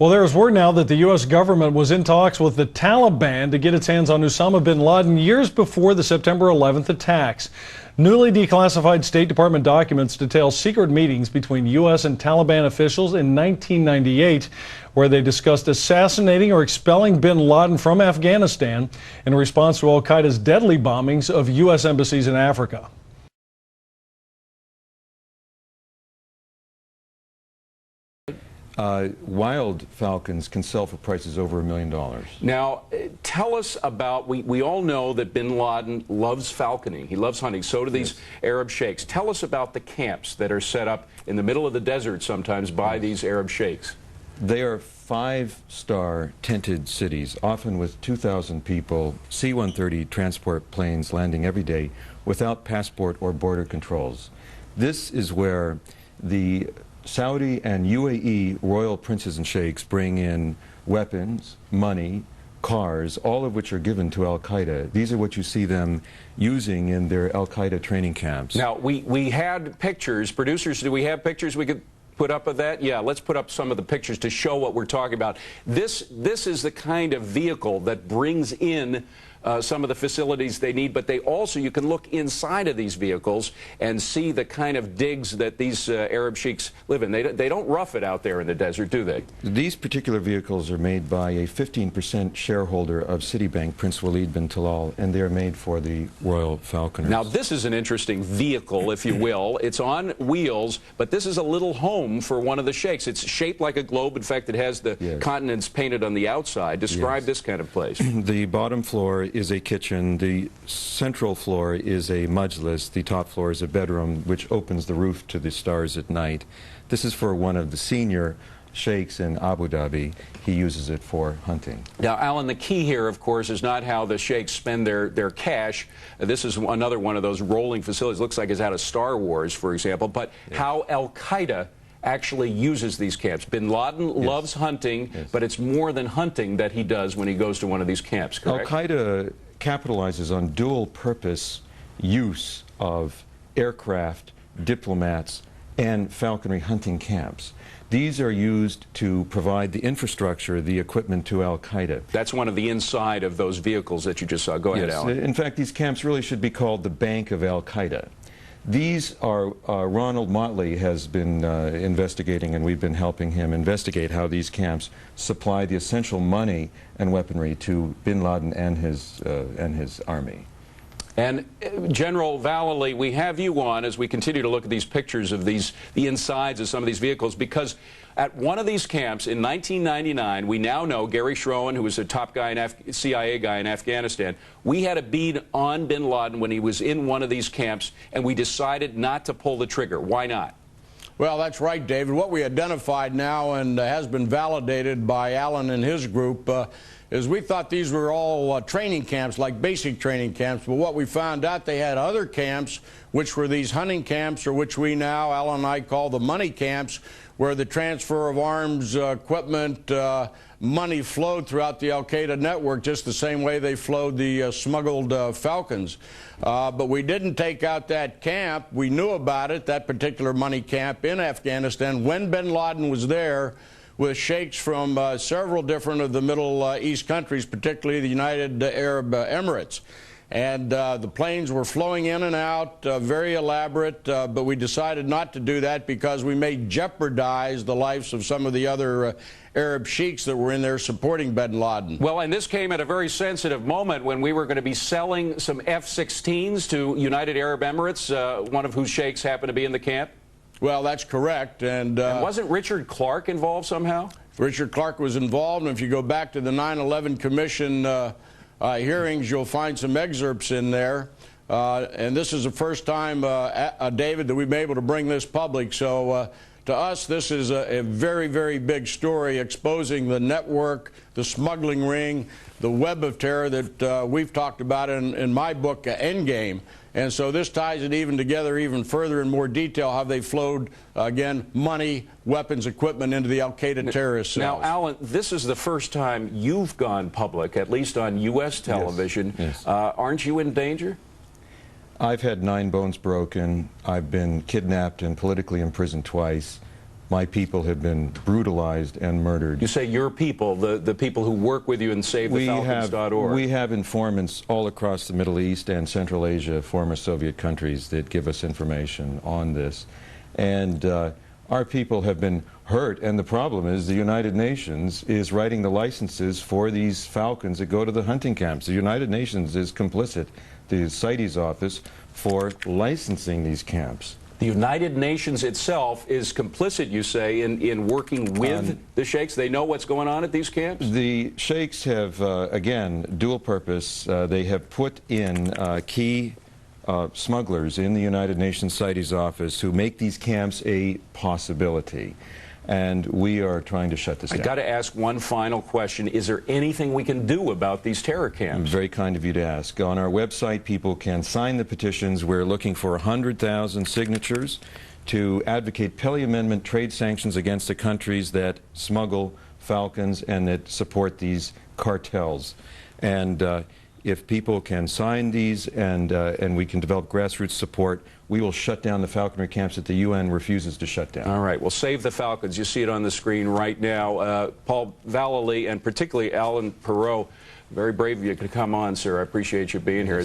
Well, there is word now that the U.S. government was in talks with the Taliban to get its hands on Osama Bin Laden years before the September 11th attacks. Newly declassified State Department documents detail secret meetings between U.S. and Taliban officials in 1998, where they discussed assassinating or expelling Bin Laden from Afghanistan in response to Al-Qaeda's deadly bombings of U.S. embassies in Africa. Wild falcons can sell for prices over $1 million. Now, tell us about, we all know that Bin Laden loves falconing. He loves hunting. So do these Arab sheikhs. Tell us about the camps that are set up in the middle of the desert sometimes by these Arab sheikhs. They are five-star tented cities, often with 2,000 people, C-130 transport planes landing every day without passport or border controls. This is where the Saudi and UAE royal princes and sheiks bring in weapons, money, cars, all of which are given to Al-Qaeda. These are what you see them using in their Al-Qaeda training camps. Now, we had pictures. Producers, do we have pictures we could put up of that? Yeah, let's put up some of the pictures to show what we're talking about. This is the kind of vehicle that brings in some of the facilities they need, but they also, you can look inside of these vehicles and see the kind of digs that these Arab sheiks live in. They don't rough it out there in the desert, do they? These particular vehicles are made by a 15% shareholder of Citibank, Prince Walid bin Talal, and they're made for the Royal Falconers. Now, this is an interesting vehicle, if you will. It's on wheels, but this is a little home for one of the sheiks. It's shaped like a globe. In fact, it has the continents painted on the outside. Describe this kind of place. The bottom floor is a kitchen, the central floor is a majlis, the top floor is a bedroom which opens the roof to the stars at night. This is for one of the senior sheikhs in Abu Dhabi. He uses it for hunting. Now, Alan, the key here, of course, is not how the sheikhs spend their cash. This is another one of those rolling facilities. Looks like it's out of Star Wars, for example, but how Al-Qaeda actually uses these camps. Bin Laden loves hunting, but it's more than hunting that he does when he goes to one of these camps, correct? Al-Qaeda capitalizes on dual-purpose use of aircraft, diplomats, and falconry hunting camps. These are used to provide the infrastructure, the equipment to Al-Qaeda. That's one of the inside of those vehicles that you just saw. Go ahead, Alan. In fact, these camps really should be called the Bank of Al-Qaeda. These are, Ronald Motley has been investigating, and we've been helping him investigate how these camps supply the essential money and weaponry to Bin Laden and his army. And General Vallely, we have you on as we continue to look at these pictures of the insides of some of these vehicles, because at one of these camps in 1999, we now know Gary Schroen, who was a top guy, CIA guy in Afghanistan, we had a bead on Bin Laden when he was in one of these camps, and we decided not to pull the trigger. Why not? Well, that's right, David. What we identified now and has been validated by Alan and his group is we thought these were all training camps, like basic training camps, but what we found out, they had other camps, which were these hunting camps, or which we now, Alan and I, call the money camps, where the transfer of arms, equipment, money flowed throughout the Al-Qaeda network just the same way they flowed the smuggled Falcons. But we didn't take out that camp. We knew about it, that particular money camp in Afghanistan, when Bin Laden was there with sheikhs from several different of the Middle East countries, particularly the United Arab Emirates. And the planes were flowing in and out, very elaborate, but we decided not to do that because we may jeopardize the lives of some of the other Arab sheiks that were in there supporting Bin Laden. Well, and this came at a very sensitive moment when we were going to be selling some F-16s to United Arab Emirates, one of whose sheiks happened to be in the camp. Well, that's correct. And wasn't Richard Clark involved somehow? Richard Clark was involved, and if you go back to the 9/11 Commission hearings, you'll find some excerpts in there. And this is the first time, David, that we've been able to bring this public. So to us, this is a very, very big story exposing the network, the smuggling ring, the web of terror that we've talked about in my book, Endgame. And so this ties it even together even further in more detail, how they flowed, again, money, weapons, equipment into the Al-Qaeda terrorist cells. Now, Alan, this is the first time you've gone public, at least on U.S. television. Yes. Aren't you in danger? I've had 9 bones broken. I've been kidnapped and politically imprisoned twice. my people have been brutalized and murdered. You say your people, the people who work with you in SaveTheFalcons.org. We have informants all across the Middle East and Central Asia, former Soviet countries, that give us information on this. And our people have been hurt, and the problem is the United Nations is writing the licenses for these falcons that go to the hunting camps. The United Nations is complicit, the CITES office, for licensing these camps. The United Nations itself is complicit, you say, in working with the sheikhs? They know what's going on at these camps? The sheikhs have, again, dual purpose. They have put in key smugglers in the United Nations CITES office who make these camps a possibility. And we are trying to shut this down. I got to ask one final question. Is there anything we can do about these terror camps? Very kind of you to ask. On our website, people can sign the petitions. We're looking for 100,000 signatures to advocate Pele Amendment trade sanctions against the countries that smuggle falcons and that support these cartels. And if people can sign these and we can develop grassroots support, we will shut down the falconry camps that the UN refuses to shut down. All right. Well, Save the Falcons. You see it on the screen right now. Paul Vallely and particularly Alan Perot, very brave of you to come on, sir. I appreciate you being here.